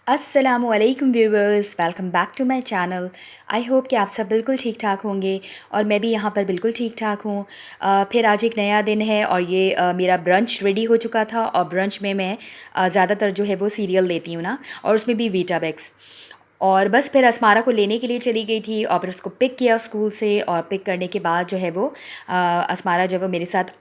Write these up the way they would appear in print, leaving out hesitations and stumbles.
अस्सलामुअलैकुम viewers, welcome back to my channel. I hope कि आप सब बिल्कुल ठीक ठाक होंगे और मैं भी यहाँ पर बिल्कुल ठीक ठाक हूँ। फिर आज एक नया दिन है और ये मेरा ब्रंच रेडी हो चुका था और ब्रंच में मैं ज़्यादातर जो है वो सीरियल लेती हूँ ना, और उसमें भी वीटाबैक्स। और बस फिर असमारा को लेने के लिए चली गई थी और फिर उसको पिक किया स्कूल से, और पिक करने के बाद जो है वो असमारा जो है वो मेरे साथ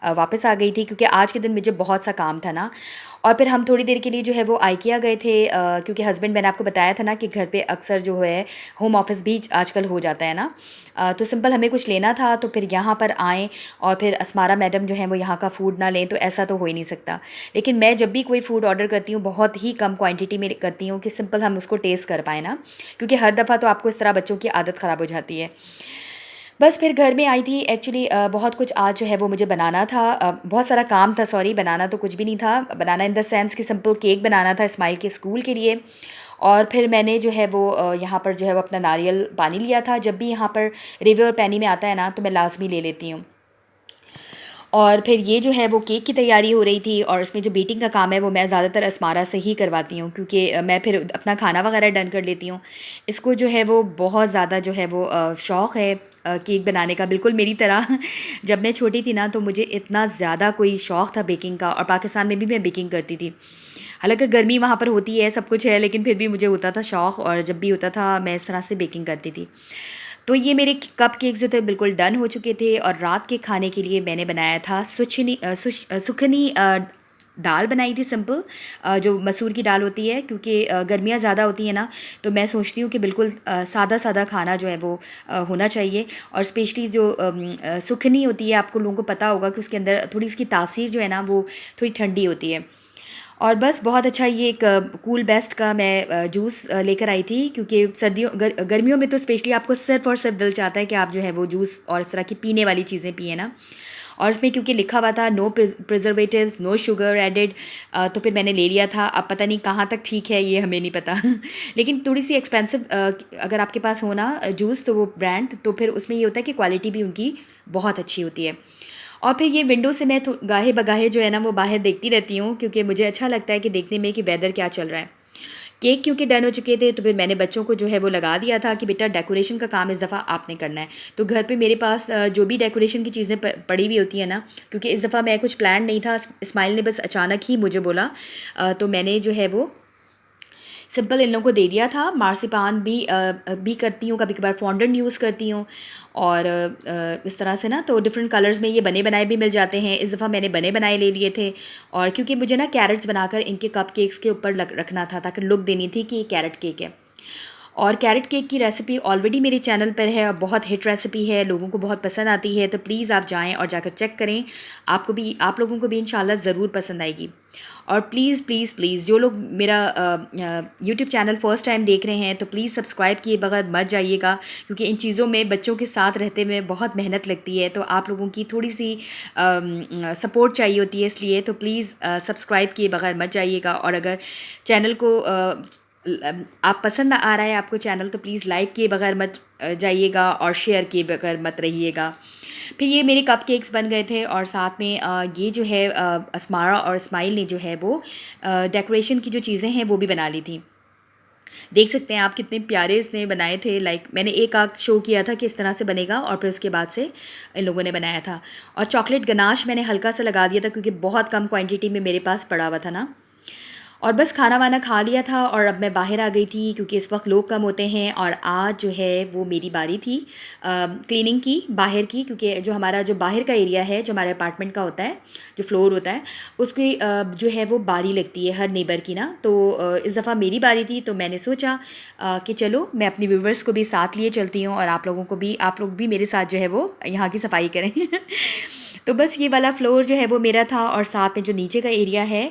वापस आ गई थी, क्योंकि आज के दिन मुझे बहुत सा काम था ना। और फिर हम थोड़ी देर के लिए जो है वो आइकिया गए थे, क्योंकि हस्बैंड, मैंने आपको बताया था ना कि घर पे अक्सर जो है होम ऑफिस भी आजकल हो जाता है ना। तो सिंपल हमें कुछ लेना था, तो फिर यहाँ पर आए। और फिर असमारा मैडम जो है वो यहाँ का फ़ूड ना लें तो ऐसा तो हो ही नहीं सकता। लेकिन मैं जब भी कोई फ़ूड ऑर्डर करती हूँ बहुत ही कम क्वांटिटी में करती हूँ कि सिंपल हम उसको टेस्ट कर पाएँ ना, क्योंकि हर दफ़ा तो आपको इस तरह बच्चों की आदत ख़राब हो जाती है। बस फिर घर में आई थी एक्चुअली, बहुत कुछ आज जो है वो मुझे बनाना था, बहुत सारा काम था, सॉरी, बनाना तो कुछ भी नहीं था, बनाना इन द सेंस कि सिंपल केक बनाना था इस्माइल के स्कूल के लिए। और फिर मैंने जो है वो यहाँ पर जो है वो अपना नारियल पानी लिया था। जब भी यहाँ पर रिवर और पैनी में आता है ना तो मैं लाजमी ले लेती हूँ। और फिर ये जो है वो केक की तैयारी हो रही थी, और इसमें जो बेकिंग का काम है वो मैं ज़्यादातर असमारा से ही करवाती हूँ, क्योंकि मैं फिर अपना खाना वगैरह डन कर लेती हूँ। इसको जो है वो बहुत ज़्यादा जो है वो शौक़ है केक बनाने का, बिल्कुल मेरी तरह। जब मैं छोटी थी ना तो मुझे इतना ज़्यादा कोई शौक़ था बेकिंग का, और पाकिस्तान में भी मैं बेकिंग करती थी। हालांकि गर्मी वहाँ पर होती है, सब कुछ है, लेकिन फिर भी मुझे होता था शौक़, और जब भी होता था मैं इस तरह से बेकिंग करती थी। तो ये मेरे कप केक्स जो थे बिल्कुल डन हो चुके थे, और रात के खाने के लिए मैंने बनाया था सुखनी दाल बनाई थी, सिंपल, जो मसूर की दाल होती है, क्योंकि गर्मियाँ ज़्यादा होती हैं ना, तो मैं सोचती हूँ कि बिल्कुल सादा सादा खाना जो है वो होना चाहिए। और स्पेशली जो सुखनी होती है, आपको लोगों को पता होगा कि उसके अंदर थोड़ी इसकी तासीर जो है ना वो थोड़ी ठंडी होती है। और बस बहुत अच्छा, ये एक कूल बेस्ट का मैं जूस लेकर आई थी, क्योंकि गर्मियों में तो स्पेशली आपको सिर्फ और सिर्फ दिल चाहता है कि आप जो है वो जूस और इस तरह की पीने वाली चीज़ें पिए ना। और इसमें क्योंकि लिखा हुआ था no preservatives, no sugar added, तो फिर मैंने ले लिया था। अब पता नहीं कहाँ तक ठीक है, ये हमें नहीं पता। लेकिन थोड़ी सी एक्सपेंसिव अगर आपके पास हो ना जूस, तो वो ब्रांड, तो फिर उसमें ये होता है कि क्वालिटी भी उनकी बहुत अच्छी होती है। और फिर ये विंडो से मैं गाहे बगाहे जो है ना वो बाहर देखती रहती हूँ, क्योंकि मुझे अच्छा लगता है कि देखने में कि वेदर क्या चल रहा है। केक क्योंकि डन हो चुके थे, तो फिर मैंने बच्चों को जो है वो लगा दिया था कि बेटा डेकोरेशन का काम इस दफ़ा आपने करना है। तो घर पे मेरे पास जो भी डेकोरेशन की चीज़ें पड़ी हुई होती हैं ना, क्योंकि इस दफ़ा मैं कुछ प्लान नहीं था, इस्माइल ने बस अचानक ही मुझे बोला, तो मैंने जो है वो सिंपल इन लोगों को दे दिया था। मार्सिपान भी करती हूँ, कभी कभार फॉन्डेंट यूज़ करती हूँ। और इस तरह से ना तो डिफरेंट कलर्स में ये बने बनाए भी मिल जाते हैं। इस दफ़ा मैंने बने बनाए ले लिए थे, और क्योंकि मुझे ना कैरेट्स बनाकर इनके कप केक्स के ऊपर रखना था, ताकि लुक देनी थी कि ये कैरेट केक है। और कैरेट केक की रेसिपी ऑलरेडी मेरे चैनल पर है, और बहुत हिट रेसिपी है, लोगों को बहुत पसंद आती है, तो प्लीज़ आप जाएं और जाकर चेक करें। आपको भी, आप लोगों को भी इंशाल्लाह ज़रूर पसंद आएगी। और प्लीज़ प्लीज़ प्लीज़, जो लोग मेरा यूट्यूब चैनल फ़र्स्ट टाइम देख रहे हैं, तो प्लीज़ सब्सक्राइब किए बगैर मत जाइएगा, क्योंकि इन चीज़ों में बच्चों के साथ रहते में बहुत मेहनत लगती है, तो आप लोगों की थोड़ी सी सपोर्ट चाहिए होती है, इसलिए तो प्लीज़ सब्सक्राइब किए बगैर मत जाइएगा। और अगर चैनल को आप पसंद आ रहा है आपको चैनल, तो प्लीज़ लाइक किए बगैर मत जाइएगा, और शेयर किए बगैर मत रहिएगा। फिर ये मेरे कप केक्स बन गए थे, और साथ में ये जो है असमारा और इस्माइल ने जो है वो डेकोरेशन की जो चीज़ें हैं वो भी बना ली थी। देख सकते हैं आप कितने प्यारे इसने बनाए थे। लाइक मैंने एक आग शो किया था कि इस तरह से बनेगा, और फिर उसके बाद से इन लोगों ने बनाया था। और चॉकलेट गनाश मैंने हल्का सा लगा दिया था, क्योंकि बहुत कम क्वांटिटी में मेरे पास पड़ा हुआ था ना। और बस खाना वाना खा लिया था, और अब मैं बाहर आ गई थी, क्योंकि इस वक्त लोग कम होते हैं, और आज जो है वो मेरी बारी थी क्लीनिंग की, बाहर की, क्योंकि जो हमारा जो बाहर का एरिया है, जो हमारे अपार्टमेंट का होता है, जो फ्लोर होता है, उसकी जो है वो बारी लगती है हर नेबर की ना। तो इस दफ़ा मेरी बारी थी, तो मैंने सोचा कि चलो मैं अपनी व्यूवर्स को भी साथ लिए चलती हूँ, और आप लोगों को भी, आप लोग भी मेरे साथ जो है वो यहाँ की सफाई करें। तो बस ये वाला फ्लोर जो है वो मेरा था, और साथ में जो नीचे का एरिया है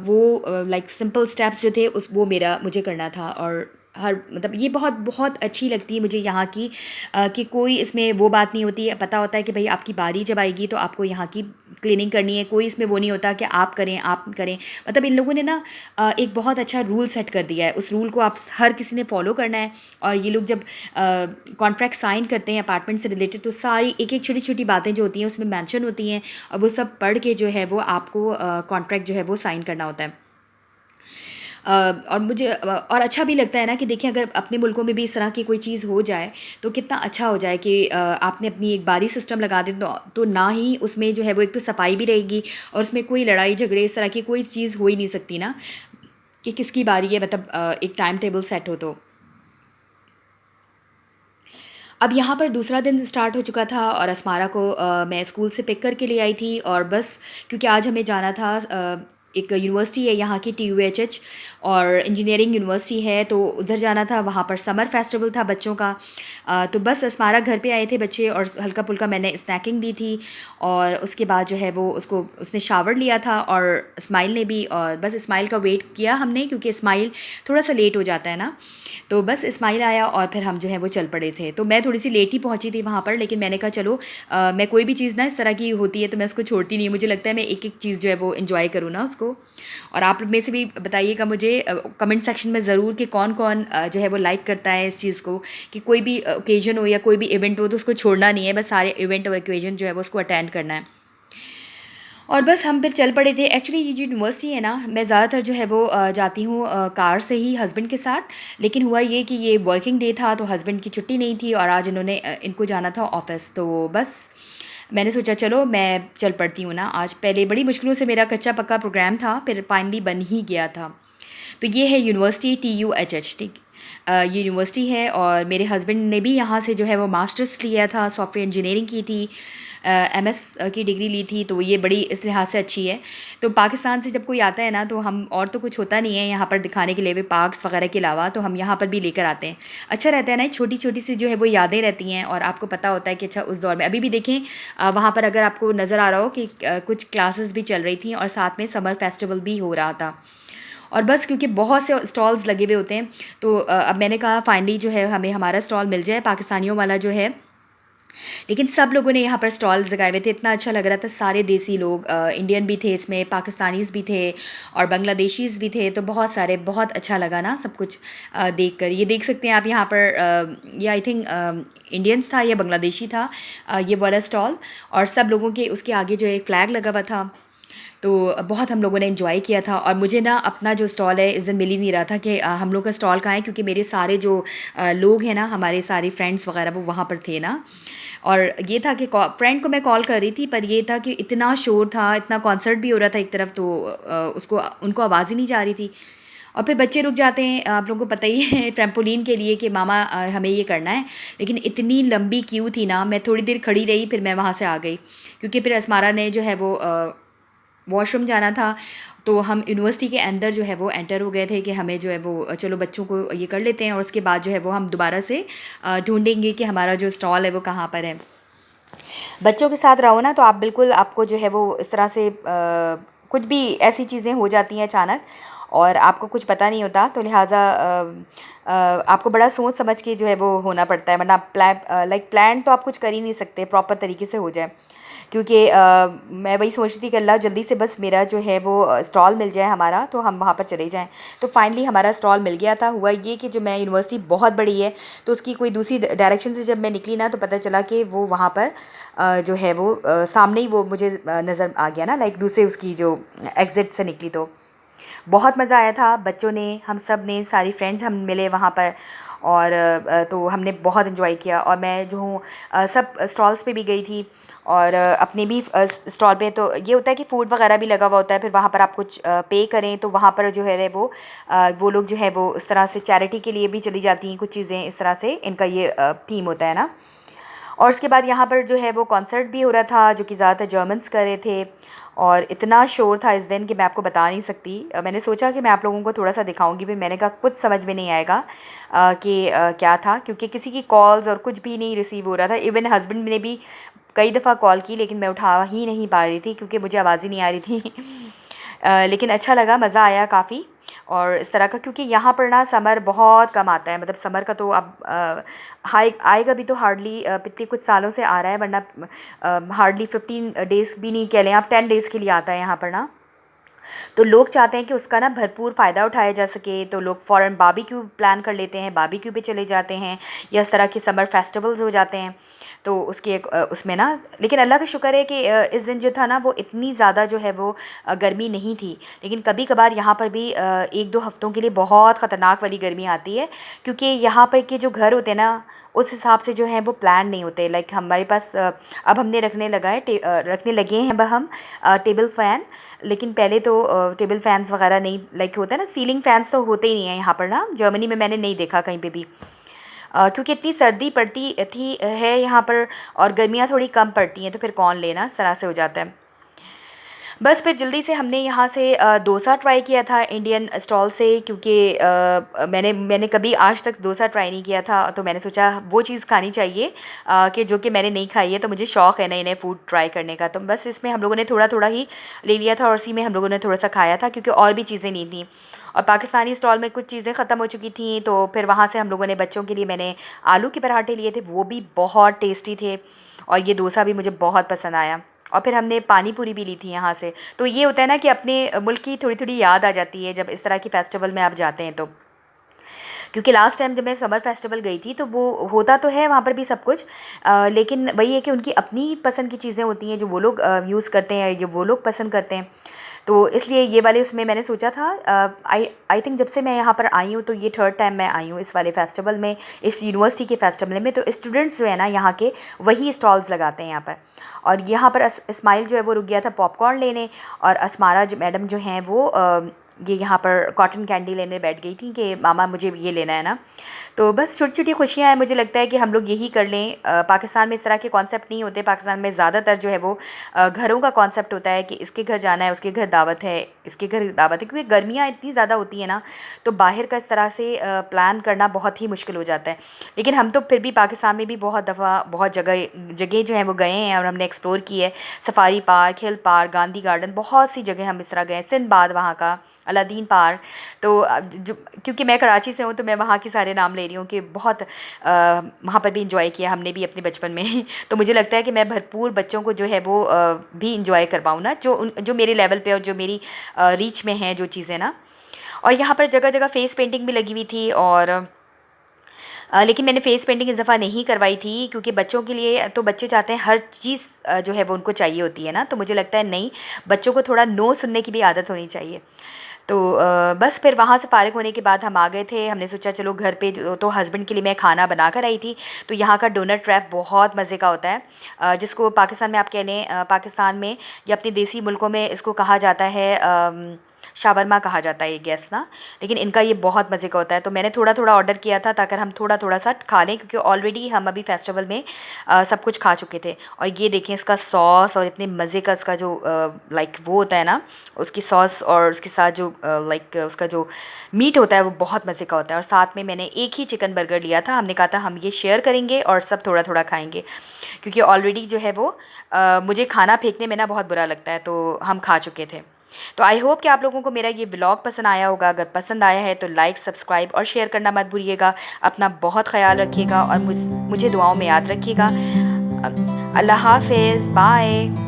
वो लाइक सिंपल स्टेप्स जो थे उस वो मेरा मुझे करना था। और हर मतलब ये बहुत बहुत अच्छी लगती है मुझे यहाँ की, कि कोई इसमें वो बात नहीं होती है। पता होता है कि भाई आपकी बारी जब आएगी तो आपको यहाँ की क्लीनिंग करनी है, कोई इसमें वो नहीं होता कि आप करें आप करें। मतलब इन लोगों ने ना एक बहुत अच्छा रूल सेट कर दिया है, उस रूल को आप हर किसी ने फॉलो करना है। और ये लोग जब कॉन्ट्रैक्ट साइन करते हैं अपार्टमेंट से रिलेटेड, तो सारी एक एक छोटी छोटी बातें जो होती हैं उसमें मेंशन होती हैं, और वो सब पढ़ के जो है वो आपको कॉन्ट्रैक्ट जो है वो साइन करना होता है। और मुझे और अच्छा भी लगता है ना कि देखिए अगर अपने मुल्कों में भी इस तरह की कोई चीज़ हो जाए तो कितना अच्छा हो जाए कि आपने अपनी एक बारी सिस्टम लगा दें तो ना ही उसमें जो है वो एक तो सफाई भी रहेगी और उसमें कोई लड़ाई झगड़े इस तरह की कोई चीज़ हो ही नहीं सकती ना कि किसकी बारी है, मतलब एक टाइम टेबल सेट हो तो। अब यहाँ पर दूसरा दिन स्टार्ट हो चुका था और असमारा को मैं स्कूल से पिक करके ले आई थी और बस क्योंकि आज हमें जाना था एक यूनिवर्सिटी है यहाँ की TUHH और इंजीनियरिंग यूनिवर्सिटी है, तो उधर जाना था। वहाँ पर समर फेस्टिवल था बच्चों का। तो बस असमारा घर पे आए थे बच्चे और हल्का फुल्का मैंने स्नैकिंग दी थी और उसके बाद जो है वो उसने शावर लिया था और इस्माइल ने भी, और बस इस्माइल का वेट किया हमने क्योंकि इस्माइल थोड़ा सा लेट हो जाता है ना। तो बस इस्माइल आया और फिर हम जो है वो चल पड़े थे। तो मैं थोड़ी सी लेट ही पहुंची थी वहाँ पर, लेकिन मैंने कहा चलो मैं कोई भी चीज़ ना इस तरह की होती है तो मैं उसको छोड़ती नहीं हूँ। मुझे लगता है मैं एक एक चीज़ जो है वो इन्जॉय करूँ ना उसको। और आप में से भी बताइएगा मुझे कमेंट सेक्शन में ज़रूर कि कौन कौन जो है वो लाइक करता है इस चीज़ को, कि कोई भी ओकेजन हो या कोई भी इवेंट हो तो उसको छोड़ना नहीं है, बस सारे इवेंट और ओकेजन जो है वो उसको अटेंड करना है। और बस हम फिर चल पड़े थे। एक्चुअली ये जो यूनिवर्सिटी है ना, मैं ज़्यादातर जो है वो जाती हूँ कार से ही हस्बैंड के साथ। लेकिन हुआ ये कि ये वर्किंग डे था तो हस्बैंड की छुट्टी नहीं थी और आज इनको जाना था ऑफिस, तो बस मैंने सोचा चलो मैं चल पड़ती हूँ ना आज। पहले बड़ी मुश्किलों से मेरा कच्चा पक्का प्रोग्राम था, फिर फाइनली बन ही गया था। तो ये है यूनिवर्सिटी TUHH, ठीक। ये यूनिवर्सिटी है और मेरे हस्बैंड ने भी यहाँ से जो है वो मास्टर्स लिया था, सॉफ्टवेयर इंजीनियरिंग की थी, MS की डिग्री ली थी, तो ये बड़ी इस लिहाज से अच्छी है। तो पाकिस्तान से जब कोई आता है ना तो हम, और तो कुछ होता नहीं है यहाँ पर दिखाने के लिए भी पार्क्स वगैरह के अलावा, तो हम यहाँ पर भी लेकर आते हैं। अच्छा रहता है ना, छोटी छोटी सी जो है वो यादें रहती हैं और आपको पता होता है कि अच्छा उस दौर में अभी भी देखें वहाँ पर अगर आपको नज़र आ रहा हो कि कुछ क्लासेस भी चल रही थी और साथ में समर फेस्टिवल भी हो रहा था। और बस क्योंकि बहुत से स्टॉल्स लगे हुए होते हैं तो अब मैंने कहा फाइनली जो है हमें हमारा स्टॉल मिल जाए पाकिस्तानियों वाला जो है। लेकिन सब लोगों ने यहाँ पर स्टॉल्स लगाए हुए थे, इतना अच्छा लग रहा था। सारे देसी लोग, इंडियन भी थे इसमें, पाकिस्तानीज़ भी थे और बांग्लादेशीज़ भी थे, तो बहुत सारे, बहुत अच्छा लगा ना सब कुछ देख कर। ये देख सकते हैं आप यहाँ पर ये आई थिंक इंडियंस था या बांग्लादेशी था ये वाला स्टॉल। और सब लोगों के उसके आगे जो एक फ़्लैग लगा हुआ था, तो बहुत हम लोगों ने एंजॉय किया था। और मुझे ना अपना जो स्टॉल है इस दिन मिल ही नहीं रहा था कि हम लोग का स्टॉल कहाँ है, क्योंकि मेरे सारे जो लोग हैं ना, हमारे सारे फ्रेंड्स वगैरह वो वहाँ पर थे ना। और ये था कि फ्रेंड को मैं कॉल कर रही थी, पर ये था कि इतना शोर था, इतना कॉन्सर्ट भी हो रहा था एक तरफ, तो उसको उनको आवाज़ ही नहीं जा रही थी। और फिर बच्चे रुक जाते हैं, आप लोगों को पता ही है, ट्रैम्पोलिन के लिए कि मामा हमें ये करना है। लेकिन इतनी लंबी क्यू थी ना, मैं थोड़ी देर खड़ी रही, फिर मैं वहाँ से आ गई क्योंकि फिर असमारा ने जो है वो वॉशरूम जाना था। तो हम यूनिवर्सिटी के अंदर जो है वो एंटर हो गए थे कि हमें जो है वो चलो बच्चों को ये कर लेते हैं और उसके बाद जो है वो हम दोबारा से ढूंढेंगे कि हमारा जो स्टॉल है वो कहाँ पर है। बच्चों के साथ रहो ना तो आप बिल्कुल, आपको जो है वो इस तरह से कुछ भी ऐसी चीज़ें हो जाती हैं अचानक और आपको कुछ पता नहीं होता, तो लिहाजा आपको बड़ा सोच समझ के जो है वो होना पड़ता है, वरना प्लान तो आप कुछ कर ही नहीं सकते प्रॉपर तरीके से हो जाए। क्योंकि मैं वही सोच रही थी कि अल्लाह जल्दी से बस मेरा जो है वो स्टॉल मिल जाए हमारा, तो हम वहाँ पर चले जाएँ। तो फाइनली हमारा स्टॉल मिल गया था। हुआ ये कि जो मैं यूनिवर्सिटी बहुत बड़ी है, तो उसकी कोई दूसरी डायरेक्शन से जब मैं निकली ना तो पता चला कि वो वहाँ पर जो है वो सामने ही वो मुझे नज़र आ गया ना, लाइक दूसरे उसकी जो एग्ज़िट से निकली। तो बहुत मज़ा आया था, बच्चों ने, हम सब ने, सारी फ्रेंड्स हम मिले वहाँ पर और तो हमने बहुत इन्जॉय किया। और मैं जो हूँ सब स्टॉल्स पे भी गई थी और अपने भी स्टॉल पे तो ये होता है कि फ़ूड वगैरह भी लगा हुआ होता है, फिर वहाँ पर आप कुछ पे करें तो वहाँ पर जो है वो लोग जो है वो इस तरह से चैरिटी के लिए भी चली जाती हैं कुछ चीज़ें, इस तरह से इनका ये थीम होता है ना। और उसके बाद यहाँ पर जो है वो कॉन्सर्ट भी हो रहा था जो कि ज़्यादातर जर्मन्स कर रहे थे और इतना शोर था इस दिन कि मैं आपको बता नहीं सकती। मैंने सोचा कि मैं आप लोगों को थोड़ा सा दिखाऊंगी, फिर मैंने कहा कुछ समझ में नहीं आएगा कि क्या था, क्योंकि किसी की कॉल्स और कुछ भी नहीं रिसीव हो रहा था। इवन हस्बैंड ने भी कई दफ़ा कॉल की लेकिन मैं उठा ही नहीं पा रही थी क्योंकि मुझे आवाज़ ही नहीं आ रही थी। लेकिन अच्छा लगा, मज़ा आया काफ़ी। और इस तरह का, क्योंकि यहाँ पर ना समर बहुत कम आता है, मतलब समर का तो अब हाई आएगा भी तो हार्डली पिछले कुछ सालों से आ रहा है, वरना हार्डली 15 डेज़ भी नहीं कह लें आप, 10 डेज़ के लिए आता है यहाँ पर ना। तो लोग चाहते हैं कि उसका ना भरपूर फ़ायदा उठाया जा सके, तो लोग फ़ौरन बारबेक्यू प्लान कर लेते हैं, बारबेक्यू पे चले जाते हैं, या इस तरह के समर फेस्टिवल्स हो जाते हैं। तो उसके उसमें ना, लेकिन अल्लाह का शुक्र है कि इस दिन जो था ना वो इतनी ज़्यादा जो है वो गर्मी नहीं थी। लेकिन कभी कभार यहाँ पर भी 1-2 हफ़्तों के लिए बहुत ख़तरनाक वाली गर्मी आती है, क्योंकि यहाँ पर के जो घर होते हैं ना, उस हिसाब से जो है वो प्लान नहीं होते। लाइक हमारे पास अब हमने रखने लगे हैं अब हम टेबल फ़ैन। लेकिन पहले तो टेबल फ़ैन्स वगैरह नहीं, लाइक होता है ना, सीलिंग फ़ैन्स तो होते ही नहीं हैं यहाँ पर ना, जर्मनी में मैंने नहीं देखा कहीं पे भी। क्योंकि इतनी सर्दी पड़ती थी है यहाँ पर, और गर्मियाँ थोड़ी कम पड़ती हैं, तो फिर कौन लेना, इस तरह से हो जाता है। बस फिर जल्दी से हमने यहाँ से डोसा ट्राई किया था इंडियन स्टॉल से, क्योंकि मैंने कभी आज तक डोसा ट्राई नहीं किया था, तो मैंने सोचा वो चीज़ खानी चाहिए कि जो कि मैंने नहीं खाई है। तो मुझे शौक़ है नए नए फूड ट्राई करने का, तो बस इसमें हम लोगों ने थोड़ा थोड़ा ही ले लिया था, और उसी में हम लोगों ने थोड़ा सा खाया था, क्योंकि और भी चीज़ें नहीं थी। और पाकिस्तानी स्टॉल में कुछ चीज़ें ख़त्म हो चुकी थी, तो फिर वहाँ से हम लोगों ने बच्चों के लिए मैंने आलू के पराठे लिए थे, वो भी बहुत टेस्टी थे, और ये डोसा भी मुझे बहुत पसंद आया। और फिर हमने पानी पूरी भी ली थी यहाँ से। तो ये होता है ना कि अपने मुल्क की थोड़ी थोड़ी याद आ जाती है जब इस तरह की फ़ेस्टिवल में आप जाते हैं तो। क्योंकि लास्ट टाइम जब मैं समर फेस्टिवल गई थी, तो वो होता तो है वहाँ पर भी सब कुछ, लेकिन वही है कि उनकी अपनी पसंद की चीज़ें होती हैं जो वो लोग यूज़ करते हैं, जो वो लोग पसंद करते हैं। तो इसलिए ये वाले उसमें मैंने सोचा था, आई आई थिंक जब से मैं यहाँ पर आई हूँ, तो ये थर्ड टाइम मैं आई हूँ इस वाले फेस्टिवल में, इस यूनिवर्सिटी के फेस्टिवल में। तो स्टूडेंट्स जो है ना यहाँ के, वही स्टॉल्स लगाते हैं यहाँ पर। और यहाँ पर इस्माइल जो है वो रुक गया था पॉपकॉर्न लेने, और असमारा जो मैडम जो हैं वो ये यहाँ पर कॉटन कैंडी लेने बैठ गई थी कि मामा मुझे ये लेना है ना। तो बस छोटी छोटी खुशियाँ हैं, मुझे लगता है कि हम लोग यही कर लें। पाकिस्तान में इस तरह के कॉन्सेप्ट नहीं होते। पाकिस्तान में ज़्यादातर जो है वो घरों का कॉन्सेप्ट होता है कि इसके घर जाना है, उसके घर दावत है, इसके घर दावत है, क्योंकि गर्मियाँ इतनी ज़्यादा होती हैं ना, तो बाहर का इस तरह से प्लान करना बहुत ही मुश्किल हो जाता है। लेकिन हम तो फिर भी पाकिस्तान में भी बहुत दफ़ा बहुत जगह जगह जो है वो गए हैं, और हमने एक्सप्लोर की है। Safari park, hill park, Gandhi garden, बहुत सी जगह हम इस तरह गए, सिंदबाद वहाँ का, अलादीन पार्क। तो जो, क्योंकि मैं कराची से हूँ, तो मैं वहाँ के सारे नाम ले रही हूँ कि बहुत वहाँ पर भी इंजॉय किया हमने भी अपने बचपन में। तो मुझे लगता है कि मैं भरपूर बच्चों को जो है वो भी इंजॉय कर पाऊँ ना, जो मेरे लेवल पे और जो मेरी रीच में हैं जो चीज़ें ना। और यहाँ पर जगह जगह फेस पेंटिंग भी लगी हुई थी, और लेकिन मैंने फ़ेस पेंटिंग इस दफ़ा नहीं करवाई थी, क्योंकि बच्चों के लिए तो बच्चे चाहते हैं हर चीज़ जो है वो उनको चाहिए होती है ना। तो मुझे लगता है नहीं, बच्चों को थोड़ा नो सुनने की भी आदत होनी चाहिए। तो बस फिर वहाँ से फ़ारिग होने के बाद हम आ गए थे। हमने सोचा चलो घर पे तो हस्बैंड के लिए मैं खाना बना कर आई थी। तो यहाँ का डोनट रैप बहुत मज़े का होता है, जिसको पाकिस्तान में आप कह लें, पाकिस्तान में या अपने देसी मुल्कों में इसको कहा जाता है शावरमा कहा जाता है ये गैस ना। लेकिन इनका ये बहुत मज़े का होता है। तो मैंने थोड़ा थोड़ा ऑर्डर किया था ताकि हम थोड़ा थोड़ा सा खा लें, क्योंकि ऑलरेडी हम अभी फेस्टिवल में सब कुछ खा चुके थे। और ये देखें इसका सॉस, और इतने मज़े का इसका जो लाइक वो होता है ना, उसकी सॉस, और उसके साथ जो लाइक उसका जो मीट होता है वो बहुत मज़े का होता है। और साथ में मैंने एक ही चिकन बर्गर लिया था। हमने कहा था हम ये शेयर करेंगे और सब थोड़ा थोड़ा खाएँगे, क्योंकि ऑलरेडी जो है वो मुझे खाना फेंकने में ना बहुत बुरा लगता है, तो हम खा चुके थे। तो आई होप कि आप लोगों को मेरा ये ब्लॉग पसंद आया होगा। अगर पसंद आया है तो लाइक, सब्सक्राइब और शेयर करना मत भूलिएगा। अपना बहुत ख्याल रखिएगा, और मुझे दुआओं में याद रखिएगा। अल्लाह हाफ़िज़, बाय।